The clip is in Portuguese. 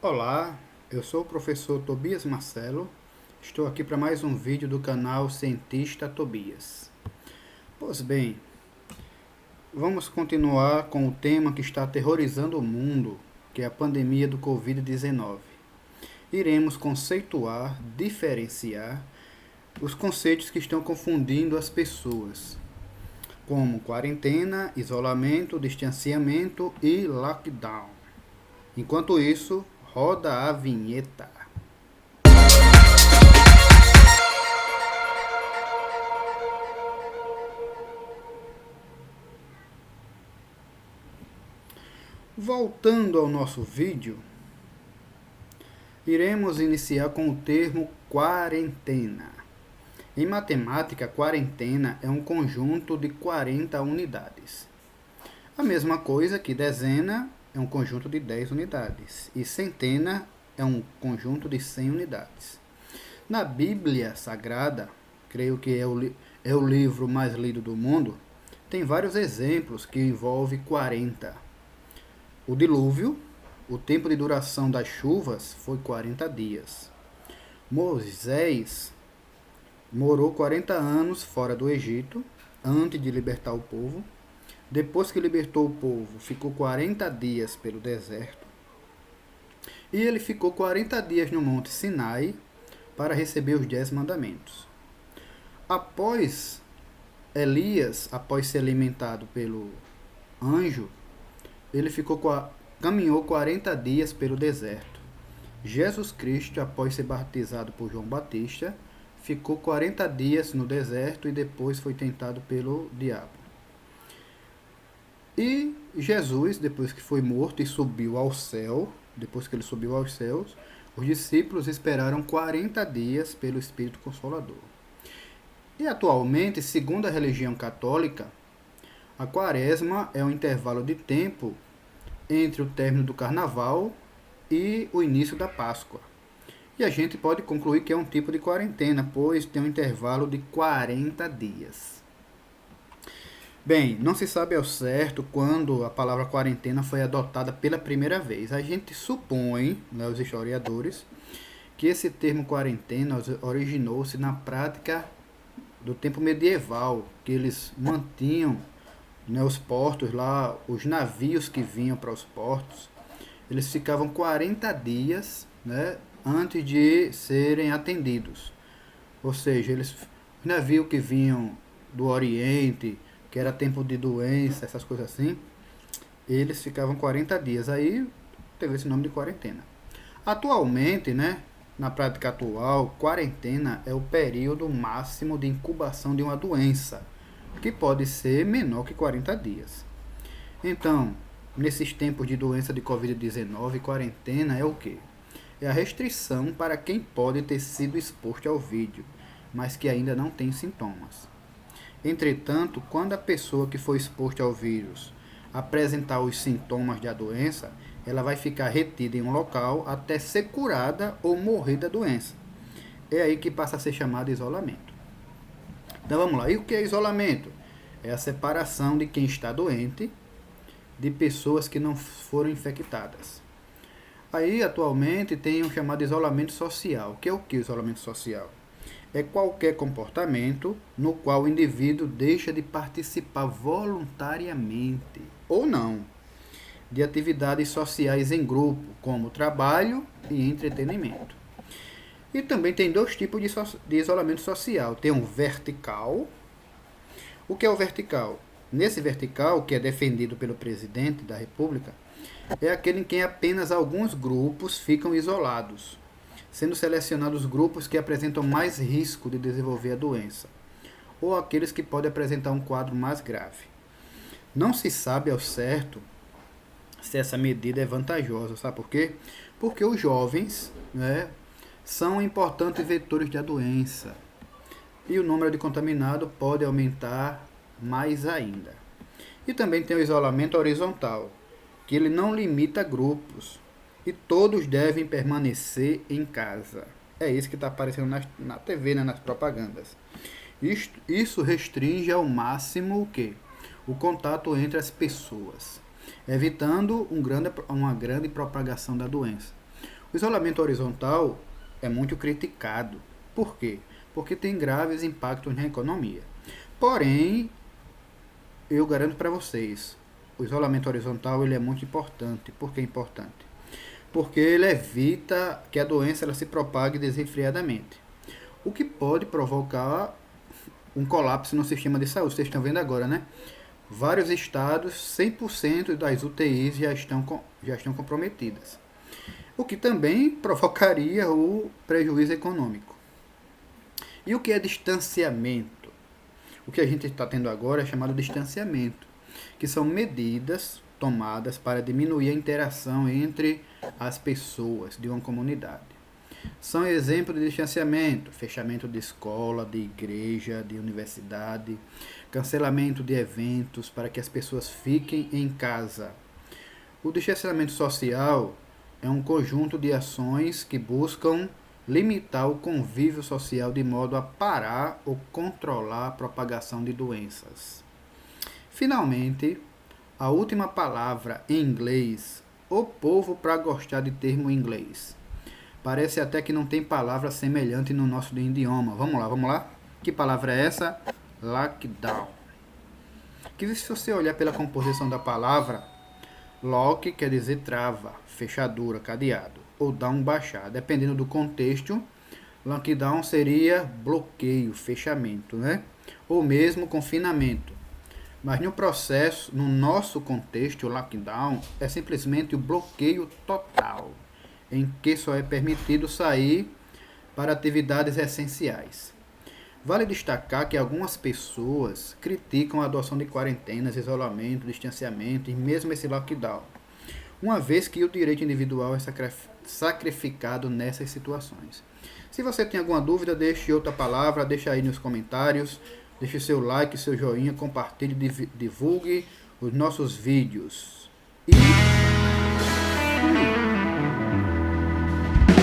Olá, eu sou o professor Tobias Marcelo. Estou aqui para mais um vídeo do canal Cientista Tobias. Pois bem, vamos continuar com o tema que está aterrorizando o mundo, que é a pandemia do Covid-19. Iremos conceituar, diferenciar os conceitos que estão confundindo as pessoas, como quarentena, isolamento, distanciamento e lockdown. Enquanto isso, roda a vinheta. Voltando ao nosso vídeo, iremos iniciar com o termo quarentena. Em matemática, quarentena é um conjunto de 40 unidades. A mesma coisa que dezena é um conjunto de 10 unidades e centena é um conjunto de 100 unidades. Na Bíblia Sagrada, creio que é o livro mais lido do mundo, tem vários exemplos que envolvem 40. O dilúvio, o tempo de duração das chuvas foi 40 dias. Moisés morou 40 anos fora do Egito, antes de libertar o povo. Depois que libertou o povo, ficou 40 dias pelo deserto. E ele ficou 40 dias no Monte Sinai para receber os 10 mandamentos. Após Elias, após ser alimentado pelo anjo, ele caminhou 40 dias pelo deserto. Jesus Cristo, após ser batizado por João Batista, ficou 40 dias no deserto e depois foi tentado pelo diabo. E Jesus, depois que foi morto e subiu ao céu, depois que ele subiu aos céus, os discípulos esperaram 40 dias pelo Espírito Consolador. E atualmente, segundo a religião católica, a quaresma é um intervalo de tempo entre o término do carnaval e o início da Páscoa. E a gente pode concluir que é um tipo de quarentena, pois tem um intervalo de 40 dias. Bem, não se sabe ao certo quando a palavra quarentena foi adotada pela primeira vez. A gente supõe, os historiadores, que esse termo quarentena originou-se na prática do tempo medieval, que eles mantinham os portos lá, os navios que vinham para os portos, eles ficavam 40 dias antes de serem atendidos. Ou seja, os navios que vinham do Oriente, que era tempo de doença, essas coisas assim, eles ficavam 40 dias. Aí teve esse nome de quarentena. Atualmente, na prática atual, quarentena é o período máximo de incubação de uma doença, que pode ser menor que 40 dias. Então, nesses tempos de doença de Covid-19, quarentena é o quê? É a restrição para quem pode ter sido exposto ao vídeo, mas que ainda não tem sintomas. Entretanto, quando a pessoa que foi exposta ao vírus apresentar os sintomas da doença, ela vai ficar retida em um local até ser curada ou morrer da doença. É aí que passa a ser chamado isolamento. Então vamos lá, e o que é isolamento? É a separação de quem está doente de pessoas que não foram infectadas. Aí atualmente tem o chamado isolamento social. Que é o que isolamento social? É qualquer comportamento no qual o indivíduo deixa de participar voluntariamente ou não de atividades sociais em grupo, como trabalho e entretenimento. E também tem dois tipos de isolamento social. Tem um vertical. O que é o vertical? Nesse vertical, que é defendido pelo presidente da República, é aquele em que apenas alguns grupos ficam isolados, sendo selecionados grupos que apresentam mais risco de desenvolver a doença, ou aqueles que podem apresentar um quadro mais grave. Não se sabe ao certo se essa medida é vantajosa, sabe por quê? Porque os jovens são importantes vetores da doença, e o número de contaminados pode aumentar mais ainda. E também tem o isolamento horizontal, que ele não limita grupos, e todos devem permanecer em casa. É isso que está aparecendo na TV, nas propagandas. Isso restringe ao máximo o quê? O contato entre as pessoas, evitando uma grande propagação da doença. O isolamento horizontal é muito criticado. Por quê? Porque tem graves impactos na economia. Porém, eu garanto para vocês, o isolamento horizontal ele é muito importante. Por que é importante? Porque ele evita que a doença ela se propague desenfreadamente, o que pode provocar um colapso no sistema de saúde. Vocês estão vendo agora, né? Vários estados, 100% das UTIs já estão comprometidas, o que também provocaria o prejuízo econômico. E o que é distanciamento? O que a gente está tendo agora é chamado distanciamento, que são medidas tomadas para diminuir a interação entre as pessoas de uma comunidade. São exemplos de distanciamento: fechamento de escola, de igreja, de universidade, cancelamento de eventos para que as pessoas fiquem em casa. O distanciamento social é um conjunto de ações que buscam limitar o convívio social de modo a parar ou controlar a propagação de doenças. Finalmente, a última palavra em inglês, o povo para gostar de termo em inglês. Parece até que não tem palavra semelhante no nosso idioma. Vamos lá. Que palavra é essa? Lockdown. Que se você olhar pela composição da palavra, lock quer dizer trava, fechadura, cadeado, ou down, baixar. Dependendo do contexto, lockdown seria bloqueio, fechamento, né? Ou mesmo confinamento. Mas no nosso contexto, o lockdown é simplesmente o bloqueio total, em que só é permitido sair para atividades essenciais. Vale destacar que algumas pessoas criticam a adoção de quarentenas, isolamento, distanciamento e mesmo esse lockdown, uma vez que o direito individual é sacrificado nessas situações. Se você tem alguma dúvida, deixe outra palavra, deixe aí nos comentários, deixe seu like, seu joinha, compartilhe, divulgue os nossos vídeos. E